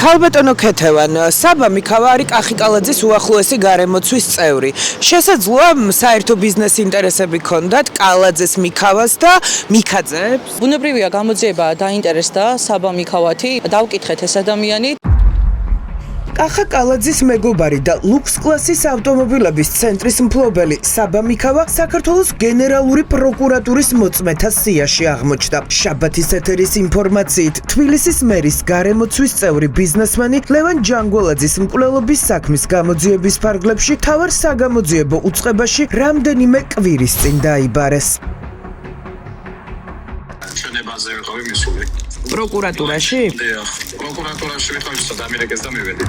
ქალბატონო ქეთევან, საბა მიქავა არის კახიკალაძის უახლოესი გარემოცვის წევრი. შესაძლოა საერთო ბიზნეს ინტერესები ქონდათ კალაძეს მიქავას და მიქაძებს? ბუნებრივია გამოძიება დაინტერესდა საბა მიქავათი, დავკითხეთ ეს ადამიანი. კახა კალაძის მეგობარი და ლუქს კლასის ავტომობილების ცენტრის მფლობელი საბა მიქავა საქართველოს გენერალური პროკურატურის მოწმეთა სიაში აღმოჩნდა. შაბათის ეთერის ინფორმაციით, თბილისის მერის გარემოცვის წევრი ბიზნესმენი ლევან ჯანგველაძის მკვლელობის საქმის გამოძიების ფარგლებში მთავარ საგამოძიებო უწყებაში რამდენიმე კვირის წინ დაიბარეს. ჩვენებაზე ვიყავი მისული. პროკურატურაში? პროკურატურაში ვიყავი და ამერიკას დამივედი.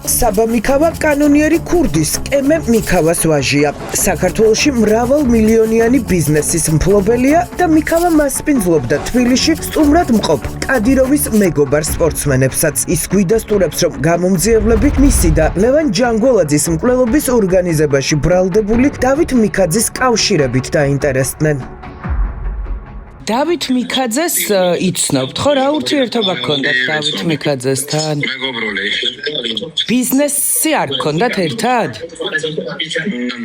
საბა მიქავა კანონიერი ქურდის კემე მიქავას ვაჟია. საქართველოში მრავალმილიონიანი ბიზნესის მფლობელია და მიქავა მასპინძლობდა თბილისში სტუმრად მყოფ კადიროვის მეგობარ სპორტსმენებსაც. ის გვიდასტურებს, რომ გამომძიებლები მისი და ლევან ჯანგველაძის მკვლელობის ორგანიზებაში ბრალდებული დავით მიქაძის კავშირებით დაინტერესდნენ. დავით მიქაძეს იცნობთ, ხო? რა ურთიერთობა გქონდათ დავით მიქაძესთან? მეგობრული. ბიზნესი არ გქონდათ ერთად?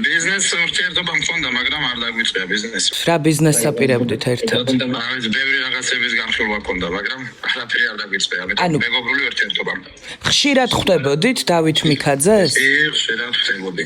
ბიზნეს ურთიერთობა მქონდა, მაგრამ არ დაგვიწყია ბიზნესი. რა ბიზნესს აპირებდით ერთად? ბევრი რაღაცების განხილვა მქონდა, მაგრამ არაფერი არ დაგვიწყია. მეგობრული ურთიერთობა. ხშირად ხვდებოდით დავით მიქაძეს? ხშირად ხვდებოდი.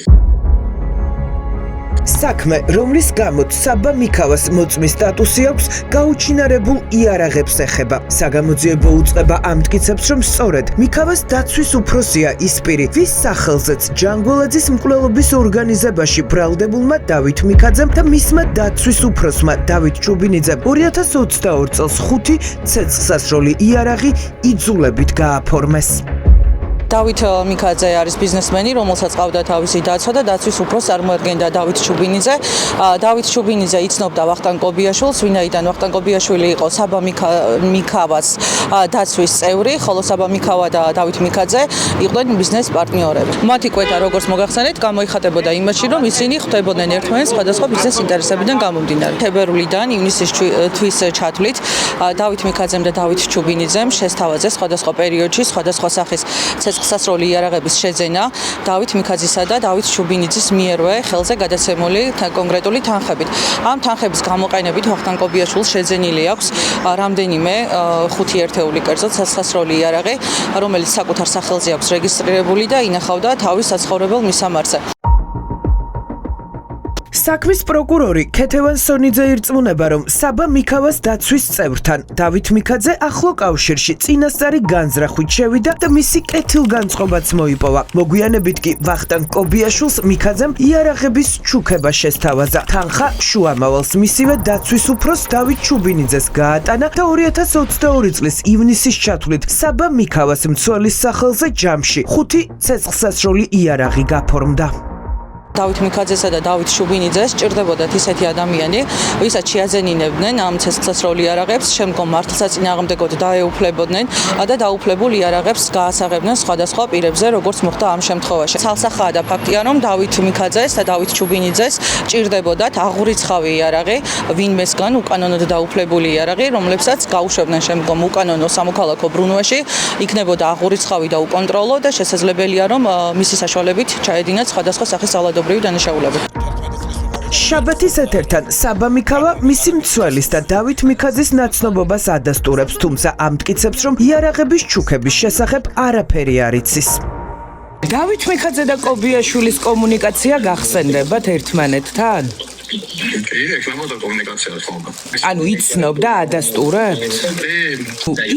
საქმე, რომლის გამოც საბა მიქავას მოწმის სტატუსი აქვს, გაუჩინარებულ იარაღებს ეხება. საგამოძიებო უწყება ამტკიცებს, რომ სწორედ მიქავას დაცვის უფროსია ის პირი, ვის სახელზეც ჯანგველაძის მკვლელობის ორგანიზებაში ბრალდებულმა დავით მიქაძემ და მისმა დაცვის უფროსმა დავით ჩუბინიძემ 2022 წელს 5 ცეცხლსასროლი იარაღი იძულებით გააფორმეს. დავით მიქაძე არის ბიზნესმენი, რომელსაც ყავდა თავისი დაცვა და დაცვის უფროსს წარმოადგენდა დავით ჩუბინიძე. დავით ჩუბინიძე იცნობდა ვახტანგ კობიაშვილს, ვინაიდან ვახტანგ კობიაშვილი იყო საბა მიქავას დაცვის წევრი, ხოლო საბა მიქავა და დავით მიქაძე იყვნენ ბიზნეს პარტნიორები. მათი კვეთა, როგორც მოგახსენეთ, გამოიხატებოდა იმაში, რომ ისინი ხვდებოდნენ ერთმანეთს სხვადასხვა ბიზნეს ინტერესებიდან გამომდინარე. თებერვლიდან ივნისის თვის ჩათვლით დავით მიქაძემ და დავით ჩუბინიძემ შესთავაზეს სხვადასხვა პერიოდში სხვადასხვა სახის ცეცხლსასროლი იარაღების შეძენა დავით მიქაძისა და დავით ჩუბინიძის მიერვე ხელზე გადაცემული კონკრეტული თანხებით. ამ თანხების გამოყენებით ვახტანგ კობიაშვილს შეძენილი აქვს რამდენიმე 5 ერთეული კერძო ცეცხლსასროლი იარაღი, რომელიც საკუთარ სახელზე აქვს რეგისტრირებული და ინახავდა თავის საცხოვრებელ მისამართზე. საქმის პროკურორი ქეთევან სონიძე ირწმუნება, რომ საბა მიქავას დაცვის წევრთან დავით მიქაძე ახლო კავშირში წინასწარი განზრახვით შევიდა და მისი კეთილგანწყობაც მოიპოვა. მოგვიანებით კი ვახტანგ კობიაშვილს მიქაძემ იარაღების ჩუქება შესთავაზა. თანხა შუამავალს მისივე დაცვის უფროს დავით ჩუბინიძეს გაატანა და 2022 წლის ივნისის ჩათვლით საბა მიქავას მცველის სახელზე ჯამში 5 ცეცხლსასროლი იარაღი გაფორმდა. დავით მიქაძესა და დავით ჩუბინიძეს ჭირდებოდათ ისეთი ადამიანი, ვისაც შეაძენინებდნენ ამ ცეცხლსასროლ იარაღებს, შემდგომ მართლსაწინააღმდეგოდ დაეუფლებოდნენ და დაუფლებულ იარაღებს გაასაღებდნენ სხვადასხვა პირებზე, როგორც მოხდა ამ შემთხვევაში. ცალსახაა და ფაქტია, რომ დავით მიქაძეს და დავით ჩუბინიძეს ჭირდებოდათ აღურიცხავი იარაღი, ვინმესგან უკანონოდ დაუფლებული იარაღი, რომლებსაც გაუშვებდნენ შემდგომ უკანონო სამოქალაქო ბრუნვაში, იქნებოდა აღურიცხავი და უკონტროლო და შესაძლებელია, რომ მისი საშუალებით ჩაედინათ სხვადასხვა სახის სავალდებულო შაბათის ეთერთან საბა მიქავა მისი მცველის და დავით მიქაძის ნაცნობობას ადასტურებს, თუმცა ამტკიცებს, რომ იარაღების ჩუქების შესახებ არაფერი არ იცის. დავით მიქაძე და კობიაშვილის კომუნიკაცია გახსენდებათ ერთმანეთთან? ანუ იცნობდა ადასტურებთ?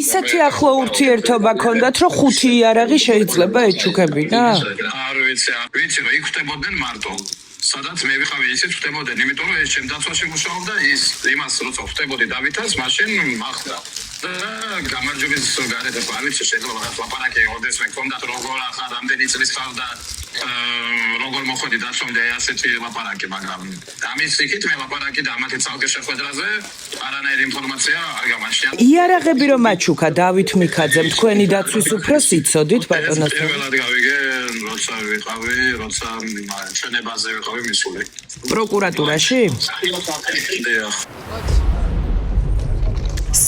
ისეთი ახლო ურთიერთობა ქონდათ, რომ 5 იარაღი შეიძლება ეჩუქებინა? არ ვიცი, რომ იქ ხდებოდნენ მარტო. სადაც მე ვიყავი ისიც ხდებოდნენ, იმიტომ რომ ეს ჩემ დაცვაში მუშაობდა, ის იმას როცა ხდებოდი დავითას, მაშინ მახდა. და გამარჯვების გარეთ არ ვიცი, შეიძლება რაღაც ლაპარაკი ოდეს მე მქონდა, როგორ ახლა რამდენი წლის ხარ და როგორ მოხვედი დაცვამდე ასეთი ლაპარაკი, მაგრამ ამის იქით მე ლაპარაკი და ამათი ცალკე შეხვედრაზე არანაირი ინფორმაცია არ გამაჩნია. იარაღები რომ აჩუქა დავით მიქაძემ, თქვენი დაცვის უფროს იცოდით ბატონო? პირველად გავიგე, როცა ჩვენებაზე ვიყავი მისული. პროკურატურაში?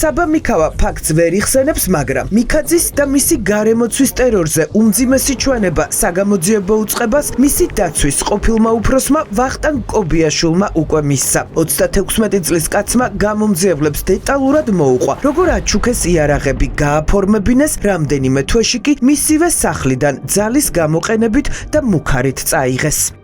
საბა მიქავა ფაქტს ვერ იხსენებს, მაგრამ მიქაძის და მისი გარემოცვის ტერორზე უმძიმესი ჩვენება საგამოძიებო უწყებას მისი დაცვის ყოფილმა უფროსმა ვახტანგ კობიაშვილმა უკვე მისცა. 36 წლის კაცმა გამომძიებლებს დეტალურად მოუყვა, როგორ აჩუქეს იარაღები, გააფორმებინეს, რამდენიმე თვეში კი მისივე სახლიდან ძალის გამოყენებით და მუქარით წაიღეს.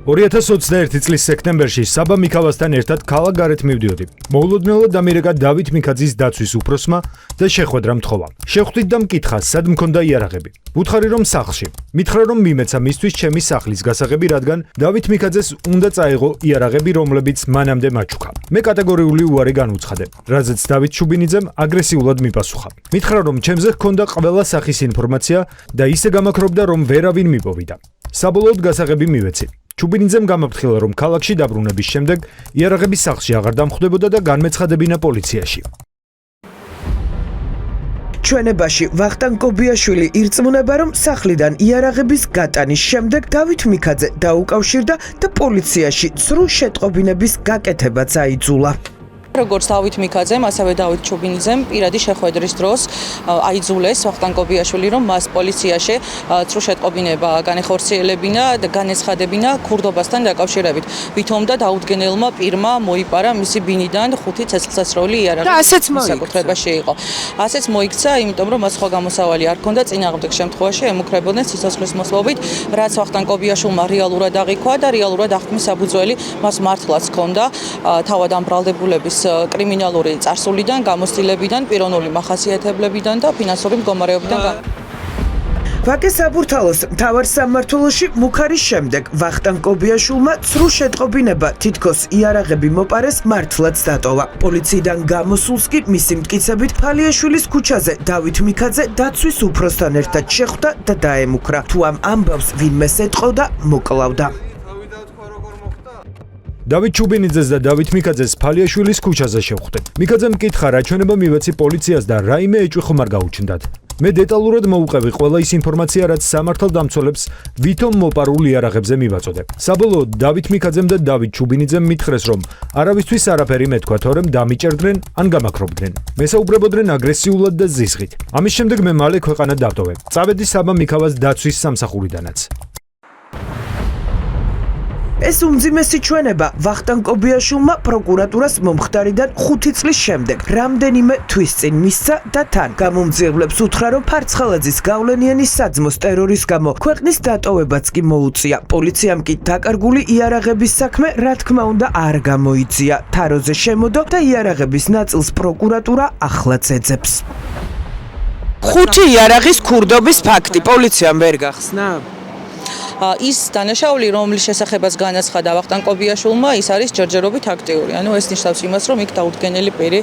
2021 წლის სექტემბერში საბა მიქავასთან ერთად ქალაქ გარეთ მივდიოდი. მოულოდნელად ამერიკა დავით მიქაძის დაცვის უფროსმა და შეხვედრა მთხოვა. შეხვდით და მკითხა, სად მქონდა იარაღები. ვუთხარი რომ სახლში. მითხრა რომ მიმეცა მისთვის ჩემი სახლის გასაღები, რადგან დავით მიქაძეს უნდა წაეღო იარაღები, რომლებიც მანამდე მაჩუქა. მე კატეგორიული უარი განუცხადე, რაზეც დავით ჩუბინიძემ აგრესიულად მიპასუხა. მითხრა რომ ჩემზე ჰქონდა ყველა სახის ინფორმაცია და ისე გამაქრობდა რომ ვერავინ მიპოვიდა. საბოლოოდ გასაღები მივეცი. ჩუბინიძემ გამაფრთხილა რომ ქალაქში დაბრუნების შემდეგ იარაღები სახლში აღარ დამხვდებოდა და განმეცხადებინა პოლიციაში. ჩვენებაში ვახტანგ კობიაშვილი ირწმუნება, რომ სახლიდან იარაღების გატანის შემდეგ დავით მიქაძე დაუკავშირდა და პოლიციაში ცრუ შეტყობინების გაკეთებაც აიძულა. როგორც დავით მიქაძემ, ასევე დავით ჩუბინიძემ პირადი შეხვედრის დროს აიძულეს ვახტანგ კობიაშვილი, რომ მას პოლიციაში ცრუ შეტყობინება განეხორციელებინა და განეცხადებინა ქურდობასთან დაკავშირებით. ვითომ და დაუდგენელმა პირმა მოიპარა მისი ბინიდან 5 ცეცხლსასროლი იარაღი. და ასეც მოიქცა. საკუთრებაში იყო. ასეც მოიქცა, იმიტომ რომ მას სხვა გამოსავალი არ ჰქონდა, წინააღმდეგ შემთხვევაში ემუქრებოდნენ სიცოცხლის მოსლობით, რაც ვახტანგ კობიაშვილმა რეალურად აღიქვა და რეალურად აღქმის საფუძველი მას მართლაც ჰქონდა თავად ამ ბრალდებულების კრიმინალური წარსულიდან, გამოცდილებიდან, პიროვნული მახასიათებლებიდან და ფინანსური მდგომარეობიდან. ვაკე საბურთალოს მთავარ სამმართველოში მუქარის შემდეგ ვახტანგ კობიაშვილმა ცრუ შეტყობინება თითქოს იარაღები მოპარეს მართლაც დატოვა. პოლიციიდან გამოსულს კი მისი მტკიცებით ფალიაშვილის ქუჩაზე დავით მიქაძე დაცვის უფროსთან ერთად შეხვდა და დაემუქრა. თუ ამ ამბავს ვინმეს ეტყოდა, მოკლავდა. დავით ჩუბინიძეს და დავით მიქაძეს ფალიაშვილის ქუჩაზე შევხვდეთ. მიქაძემ მკითხა, რა ჩვენება მივეცი პოლიციას და რაიმე ეჭვი ხომ არ გაუჩნდათ. მე დეტალურად მოუყევი ყველა ის ინფორმაცია, რაც სამართალდამცველებს ვითომ მოპარულ იარაღებზე მივაწოდე. საბოლოოდ დავით მიქაძემ და დავით ჩუბინიძემ მითხრეს, რომ არავისთვის არაფერი მეთქვა, თორემ დამიჭერდნენ ან გამაქრობდნენ. მესაუბრებოდნენ აგრესიულად და ზიზღით. ამის შემდეგ მე მალე ქვეყანა დავტოვე. წავედი საბა მიქავას დაცვის სამსახურიდანაც. ეს უმძიმესი ჩვენება ვახტანგ კობიაშვილმა პროკურატურას მომხდარიდან 5 წლის შემდეგ რამდენიმე თვის წინ მისცა და თან გამომძიებლებს უთხრა, რომ ფარცხალაძის გავლენიანი საძმოს ტერორის გამო ქვეყნის დატოვებაც კი მოუწია. პოლიციამ კი დაკარგული იარაღების საქმე რა თქმა უნდა არ გამოიწია. თაროზე შემოდო და იარაღების ნაწილს პროკურატურა ახლაც ეძებს. 5 იარაღის ქურდობის ფაქტი პოლიციამ ვერ გახსნა? ის დანაშაული, რომლის შესახებაც განაცხადა ვახტანგ კობიაშვილმა, ის არის ჯერჯერობით აქტიური. ანუ ეს ნიშნავს იმას, რომ იქ დაუდგენელი პირი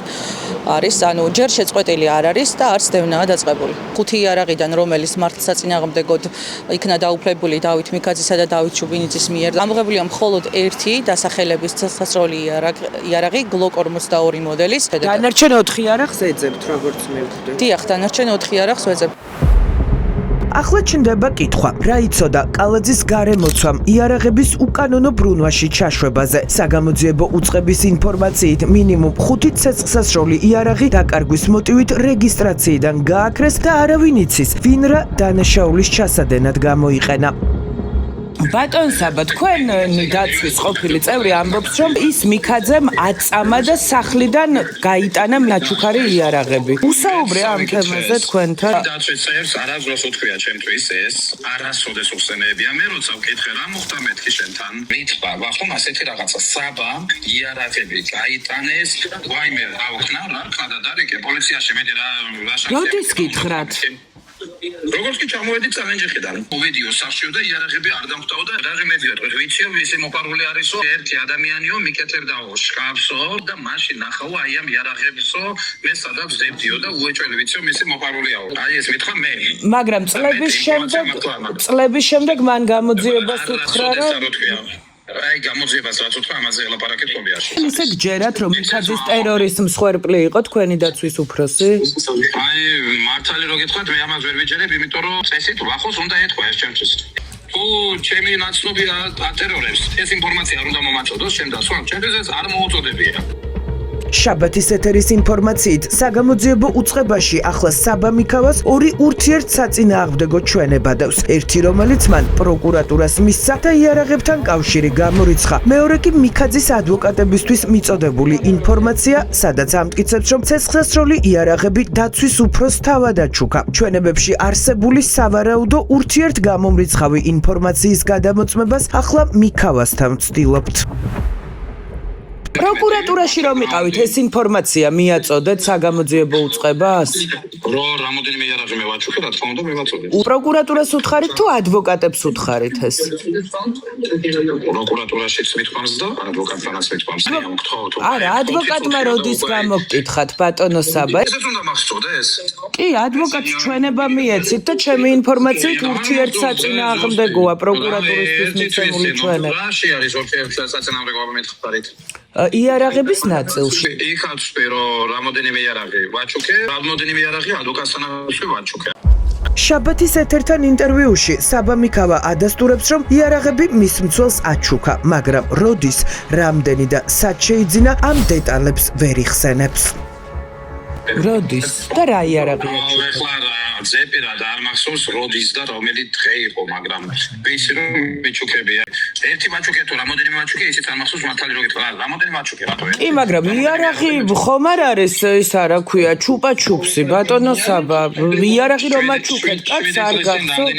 არის, ანუ ჯერ შეწყვეტილი არ არის და არც დევნაა დაწყებული. 5 იარაღიდან, რომელიც მართლსაწინააღმდეგოდ იქნა დაუფლებული დავით მიქაძისა და დავით ჩუბინიძის მიერ, ამოღებულია მხოლოდ ერთი დასახელების ცეცხლსასროლი იარაღი გლოკ 42 მოდელის. დანარჩენ 4 იარაღს ეძებთ, როგორც მივხვდი. დიახ, დანარჩენ 4 იარაღს ვეძებ. ახლა ჩნდება კითხვა, რა იცოდა კალაძის გარემოცვამ იარაღების უკანონო ბრუნვაში ჩაშვებაზე. საგამოძიებო უწყების ინფორმაციით მინიმუმ 5 ცეცხლსასროლი იარაღი დაკარგვის მოტივით რეგისტრაციიდან გააქრეს და არავინ იცის, ვინ რა დანაშაულის ჩასადენად გამოიყენა. ბატონ საბა, თქვენ დაცვის ყოფილი წევრი ამბობს, რომ ის მიქაძემ აწამა და სახლიდან გაიტანა მაჩუქარი იარაღები. უსაუბრე ამ თემაზე თქვენთან? დაცვის წევრს არასდროს უთქვია ჩემთვის ეს, არასოდეს უხსენებია. მე როცა ვკითხე რა მოხდა მეთქი შენთან, მითხრა, ვახტომ ასეთი რაღაცა, საბა იარაღები გაიტანეს, ვაიმე რა ვქნა, რა ვქნა და დარეკე პოლიციაში მეტი რა როდის გითხრათ? როგორც კი ჩამოვედი წალენჯიხიდან, მოვიდიო სახშიო და იარაღები არ დამხვდაო და რა მედიოთ, ვიციო ვისი მოპარული არისო, ერთი ადამიანიო მიკეთებდაო შკაფსო და მაშინ ნახაო აი ამ იარაღებსო, მე სადაც ვდებდიო და უეჭველი ვიციო მისი მოპარულიაო. აი ეს მითხრა მე. მაგრამ წლების შემდეგ მან გამოძიებას უთხრა, რომ აი გამოძიებას რაც უთხრა, ამაზე ელაპარაკეთ კობიაში. ისე გჯერათ, რომ მიქაძის ტერორის მსხვერპლი იყო თქვენი დაცვის უფროსი? აი მართალი რო გითხრათ, მე ამას ვერ ვიჯერებ, იმიტომ რომ წესით ვლახოს უნდა ეთქვა ეს ჩემთვის. თუ ჩემი ნაცნობი ატერორებს ეს ინფორმაცია არ უნდა მომაწოდოს, შენ და სხვა ჩემთვის ეს არ მოუწოდებია. შაბათის ეთერის ინფორმაციით, საგამოძიებო უწყებაში ახლა საბა მიქავას ორი ურთიერთსაწინააღმდეგო ჩვენება დევს. ერთი, რომელიც მან პროკურატურას მისცა და იარაღებთან კავშირი გამორიცხა. მეორე კი მიქაძის ადვოკატებისთვის მიწოდებული ინფორმაცია, სადაც ამტკიცებს, რომ ცეცხლსასროლი იარაღები დაცვის უფროს თავად აჩუქა. ჩვენებებში არსებული სავარაუდო ურთიერთგამომრიცხავი ინფორმაციის გადამოწმებას ახლა მიქავასთან ვცდილობთ. პროკურატურაში რომ იყავით, ეს ინფორმაცია მიაწოდეთ საგამოძიებო უწყებას? რო რამოდენიმე იარაღი მე ვაჩუქე, რა თქმა უნდა მე ვაწოდე. პროკურატურას უთხარით თუ ადვოკატებს უთხარით ეს? პროკურატურაშიც მithქვამს და ადვოკატთანაც მithქვამს. არა, ადვოკატმა როდის გამოგკითხათ ბატონო საბა? ესეც უნდა მახსოვდეს. კი, ადვოკატს ჩვენება მიეცით და ჩემი ინფორმაციით ურთიერთსაწინააღმდეგოა პროკურატურისთვის მიცემული ჩვენება. რაში არის ურთიერთსაწინააღმდეგოა მითხარით? იარაღების ნაწილში. იქაც რომ რამოდენიმე იარაღი ვაჩუქე, რამოდენიმე იარაღი ადვოკატთანაც ვაჩუქე. შაბათის ეთერთან ინტერვიუში საბა მიქავა ადასტურებს, რომ იარაღები მის მცველს აჩუქა, მაგრამ როდის, რამდენი და სად შეიძინა, ამ დეტალებს ვერ იხსენებს. როდის და რა იარაღი აჩუქა? ეხლა ზეპირად არ მახსოვს როდის და რომელი დღე იყო, მაგრამ ვიცი რომ მეჩუქებია. ერთი მაჩუქე თუ რამოდენიმე მაჩუქე, ისიც არ მახსოვს მართალი რო გითხრა, რამოდენიმე მაჩუქე რატო? კი, მაგრამ იარაღი ხომ არ არის ის არა ქვია, ჩუპა-ჩუპსი, ბატონო საბა. იარაღი რომ აჩუქეთ, კაც არ გახსოვს.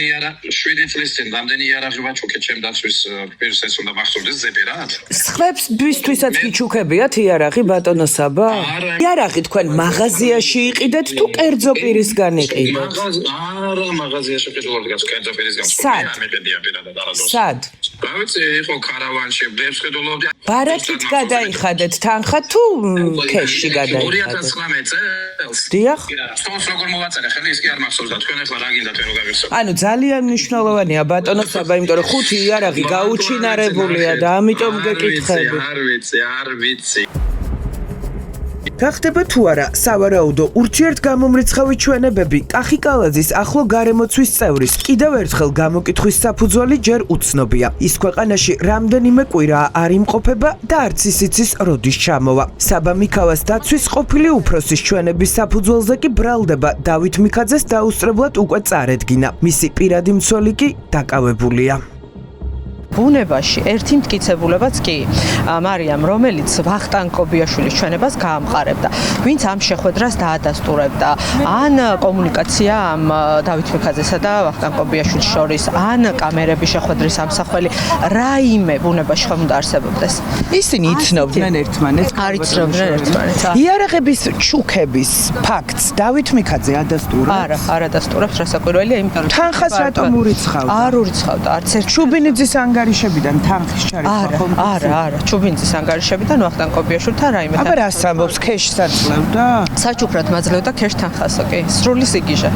7 წლის წინ რამდენი იარაღი ვაჩუქე ჩემ დაცვის პირს, ეს უნდა მახსოვდეს ზეპირად. სხვებს ბისთვისაც გიჩუქებიათ იარაღი, ბატონო საბა? იარაღი თქვენ მაღაზიაში იყიდეთ თუ კერძო პირისგან იყიდეთ? არა, მაღაზიაში ყიდულობ გას კერძო პირისგან. სად? რა ვიცი, იყო 카რავანში, დებს ყიდულობდი. ბარათით გადაიხადეთ თანხა თუ ქეშში გადაიხადეთ? 2019 წელს. დიახ. სტოს როგორ მოვაწერე, ხელი ის კი არ მახსოვს და თქვენ ახლა რა გინდათ რომ გავიხსენო. ანუ ძალიან მნიშვნელოვანია ბატონო საბა, იმიტომ რომ 5 იარაღი გაუჩინარებულია და ამიტომ გეკითხები. არ ვიცი. გახდება თუ არა სავარაუდო ურთიერთგამომრიცხავი ჩვენებები კახიკალაძის ახლო გარემოცვის წევრის კიდევ ერთხელ გამოკითხვის საფუძველი ჯერ უცნობია. ის ქვეყანაში რამდენიმე კვირაა არ იმყოფება და არც ის იცის როდის ჩამოვა. საბა მიქავას დაცვის ყოფილი უფროსის ჩვენების საფუძველზე კი ბრალდება დავით მიქაძეს დაუსწრებლად უკვე წარედგინა. მისი პირადი მცველი კი დაკავებულია. ბუნებაში ერთი მტკიცებულებაც კი მარიამ, რომელიც ვახტანგ კობიაშვილის ჩვენებას გაამყარებდა, ვინც ამ შეხვედრას დაადასტურებდა, ან კომუნიკაცია ამ დავით მიქაძესა და ვახტანგ კობიაშვილის შორის, ან კამერების შეხვედრის ამსახველი, რაიმე ბუნებაში ხომ უნდა არსებობდეს. ისინი იცნობდნენ ერთმანეთს? არ იცნობდნენ ერთმანეთს. იარაღების ჩუქების ფაქტს დავით მიქაძე ადასტურებს? არა, არ ადასტურებს, რასაკვირველია, იმიტომ რომ თანხას რატომ ურიცხავდა? არ ურიცხავდა, არც ერთ ჩუბინიძის ანგარიშებიდან თანხის ჩარიცხვა ხომ? არა, ჩუბინძის ანგარიშებიდან ვახტანგ კობიაშვილთან რაიმე აბა რას ამბობს, ქეშს აძლევდა? საჩუქრად მაძლევდა ქეშ თანხასო, კი, სრული სიგიჟე.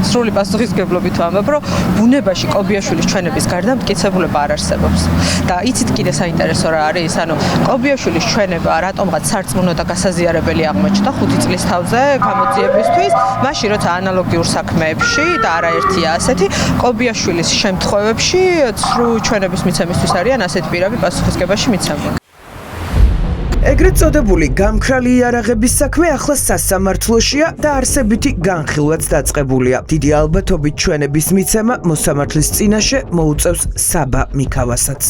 სრული პასუხისგებლობით ვამბობ, რომ ბუნებაში კობიაშვილის ჩვენების გარდა მტკიცებულება არ არსებობს. და იცით კიდე საინტერესო რა არის, ანუ კობიაშვილის ჩვენება რატომღაც სარწმუნო და გასაზიარებელი აღმოჩნდა 5 წლის თავზე გამოძიებისთვის, მაშინ როცა ანალოგიურ საქმეებში და არაერთია ასეთი, კობიაშვილის შემთხვევებში ცრუ ჩვენების მიცემისთვის არიან ასეთ პირები პასუხისგებაში მიცემული. ეგრეთ წოდებული გამქრალი იარაღების საქმე ახლა სასამართლოშია და არსებითი განხილვაც დაწყებულია. დიდი ალბათობით ჩვენების მიცემა მოსამართლის წინაშე მოუწევს საბა მიქავასაც.